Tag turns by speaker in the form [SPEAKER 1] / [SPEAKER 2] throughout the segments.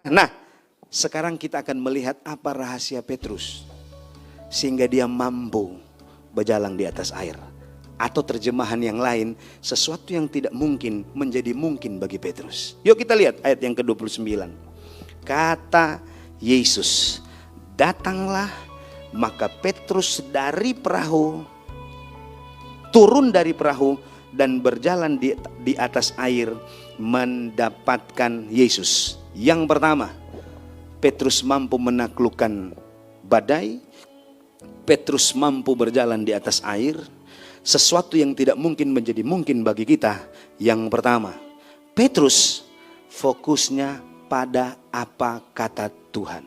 [SPEAKER 1] Nah, sekarang kita akan melihat apa rahasia Petrus sehingga dia mampu berjalan di atas air. Atau terjemahan yang lain, sesuatu yang tidak mungkin menjadi mungkin bagi Petrus. Yuk kita lihat ayat yang ke-29. Kata Yesus, datanglah. Maka Petrus turun dari perahu dan berjalan di atas air mendapatkan Yesus. Yang pertama, Petrus mampu menaklukkan badai. Petrus mampu berjalan di atas air. Sesuatu yang tidak mungkin menjadi mungkin bagi kita. Yang pertama, Petrus fokusnya pada apa kata Tuhan.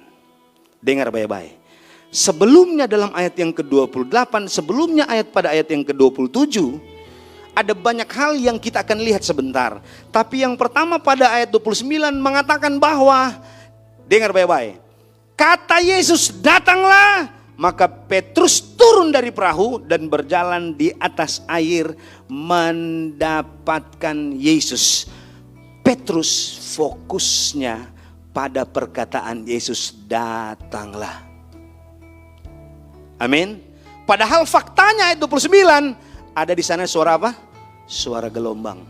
[SPEAKER 1] Dengar baik-baik. Sebelumnya dalam ayat yang ke-28, sebelumnya pada ayat yang ke-27, ada banyak hal yang kita akan lihat sebentar. Tapi yang pertama pada ayat 29 mengatakan bahwa, dengar baik-baik, kata Yesus, datanglah. Maka Petrus turun dari perahu dan berjalan di atas air mendapatkan Yesus. Petrus fokusnya pada perkataan Yesus, datanglah. Amin. Padahal faktanya ayat 29 ada di sana suara apa? Suara gelombang.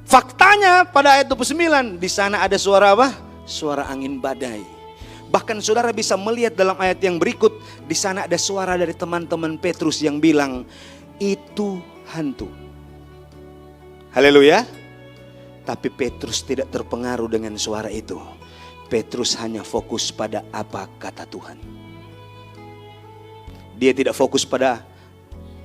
[SPEAKER 1] Faktanya pada ayat 29 di sana ada suara apa? Suara angin badai. Bahkan saudara bisa melihat dalam ayat yang berikut, di sana ada suara dari teman-teman Petrus yang bilang, itu hantu. Haleluya. Tapi Petrus tidak terpengaruh dengan suara itu. Petrus hanya fokus pada apa kata Tuhan. Dia tidak fokus pada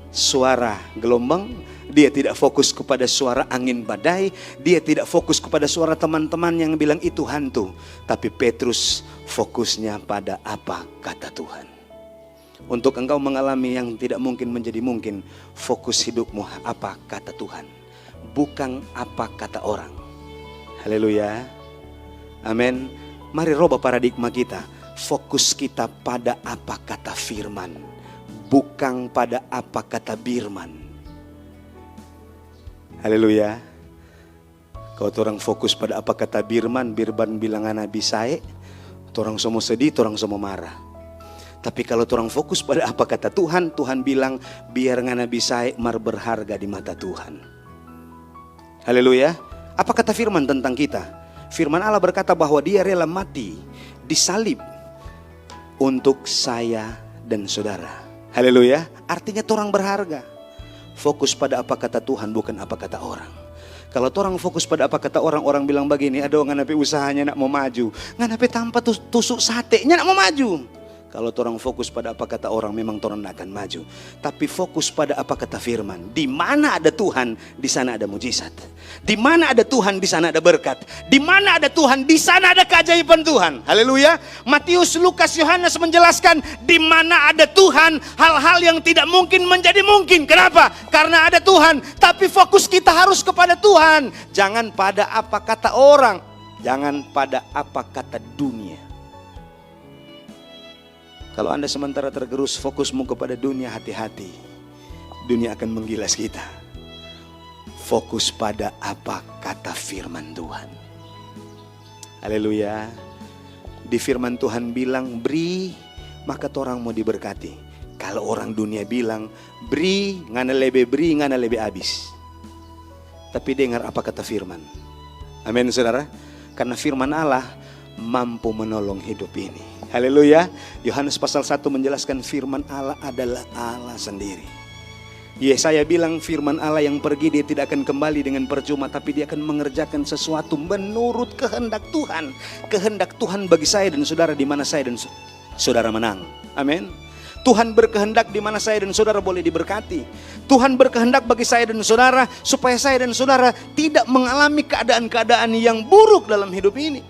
[SPEAKER 1] suara gelombang, dia tidak fokus kepada suara angin badai, dia tidak fokus kepada suara teman-teman yang bilang itu hantu. Tapi Petrus fokusnya pada apa kata Tuhan. Untuk engkau mengalami yang tidak mungkin menjadi mungkin, fokus hidupmu apa kata Tuhan, bukan apa kata orang. Haleluya. Amin. Mari rubah paradigma kita. Fokus kita pada apa kata firman, bukan pada apa kata birman. Haleluya. Kalau orang fokus pada apa kata birman bilang nabi saya, orang semua sedih, orang semua marah. Tapi kalau orang fokus pada apa kata Tuhan, Tuhan bilang biar nabi saya mar berharga di mata Tuhan. Haleluya. Apa kata firman tentang kita? Firman Allah berkata bahwa dia rela mati, disalib untuk saya dan saudara. Haleluya. Artinya orang berharga. Fokus pada apa kata Tuhan, bukan apa kata orang. Kalau orang fokus pada apa kata orang, orang bilang begini, aduh nganapi usahanya nak mau maju, nganapi tanpa tusuk satenya nak mau maju. Kalau orang fokus pada apa kata orang, memang orang tidak akan maju. Tapi fokus pada apa kata firman. Di mana ada Tuhan, di sana ada mujizat. Di mana ada Tuhan, di sana ada berkat. Di mana ada Tuhan, di sana ada keajaiban Tuhan. Haleluya. Matius, Lukas, Yohanes menjelaskan di mana ada Tuhan, hal-hal yang tidak mungkin menjadi mungkin. Kenapa? Karena ada Tuhan. Tapi fokus kita harus kepada Tuhan. Jangan pada apa kata orang. Jangan pada apa kata dunia. Kalau Anda sementara tergerus fokusmu kepada dunia, hati-hati. Dunia akan menggilas kita. Fokus pada apa kata firman Tuhan. Haleluya. Di firman Tuhan bilang beri, maka orang mau diberkati. Kalau orang dunia bilang beri, ngana lebih habis. Tapi dengar apa kata firman. Amin saudara. Karena firman Allah mampu menolong hidup ini. Haleluya. Yohanes pasal 1 menjelaskan firman Allah adalah Allah sendiri. Yesaya bilang firman Allah yang pergi dia tidak akan kembali dengan percuma, tapi dia akan mengerjakan sesuatu menurut kehendak Tuhan. Kehendak Tuhan bagi saya dan saudara di mana saya dan saudara menang. Amin. Tuhan berkehendak di mana saya dan saudara boleh diberkati. Tuhan berkehendak bagi saya dan saudara supaya saya dan saudara tidak mengalami keadaan-keadaan yang buruk dalam hidup ini.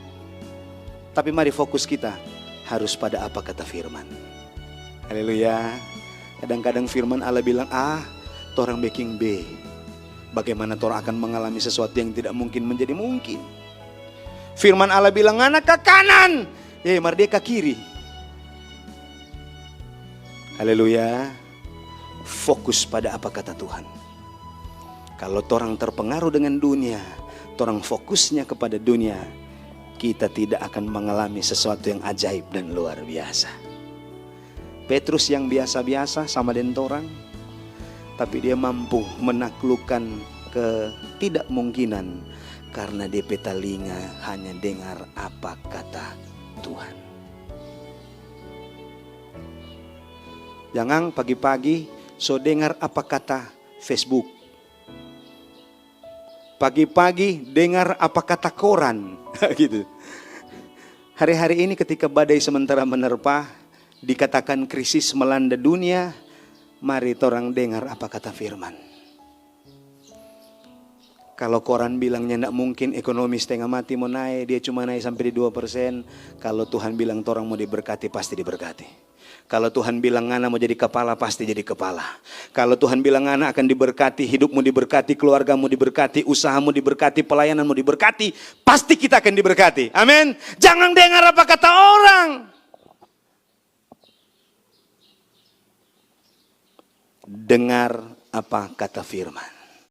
[SPEAKER 1] Tapi mari fokus kita harus pada apa kata firman. Haleluya. Kadang-kadang firman Allah bilang torang baking B. Bagaimana torang akan mengalami sesuatu yang tidak mungkin menjadi mungkin. Firman Allah bilang anak ke kanan, merdeka kiri. Haleluya. Fokus pada apa kata Tuhan. Kalau torang terpengaruh dengan dunia, torang fokusnya kepada dunia, kita tidak akan mengalami sesuatu yang ajaib dan luar biasa. Petrus yang biasa-biasa sama dengan orang, tapi dia mampu menaklukkan ketidakmungkinan karena dia telinga hanya dengar apa kata Tuhan. Jangan pagi-pagi so dengar apa kata Facebook. Pagi-pagi dengar apa kata koran. Gitu. Hari-hari ini ketika badai sementara menerpa, dikatakan krisis melanda dunia, mari orang dengar apa kata firman. Kalau koran bilangnya tidak mungkin ekonomi setengah mati mau naik, dia cuma naik sampai di 2%. Kalau Tuhan bilang orang mau diberkati, pasti diberkati. Kalau Tuhan bilang anak mau jadi kepala, pasti jadi kepala. Kalau Tuhan bilang anak akan diberkati, hidupmu diberkati, keluargamu diberkati, usahamu diberkati, pelayananmu diberkati, pasti kita akan diberkati. Amin. Jangan dengar apa kata orang. Dengar apa kata firman.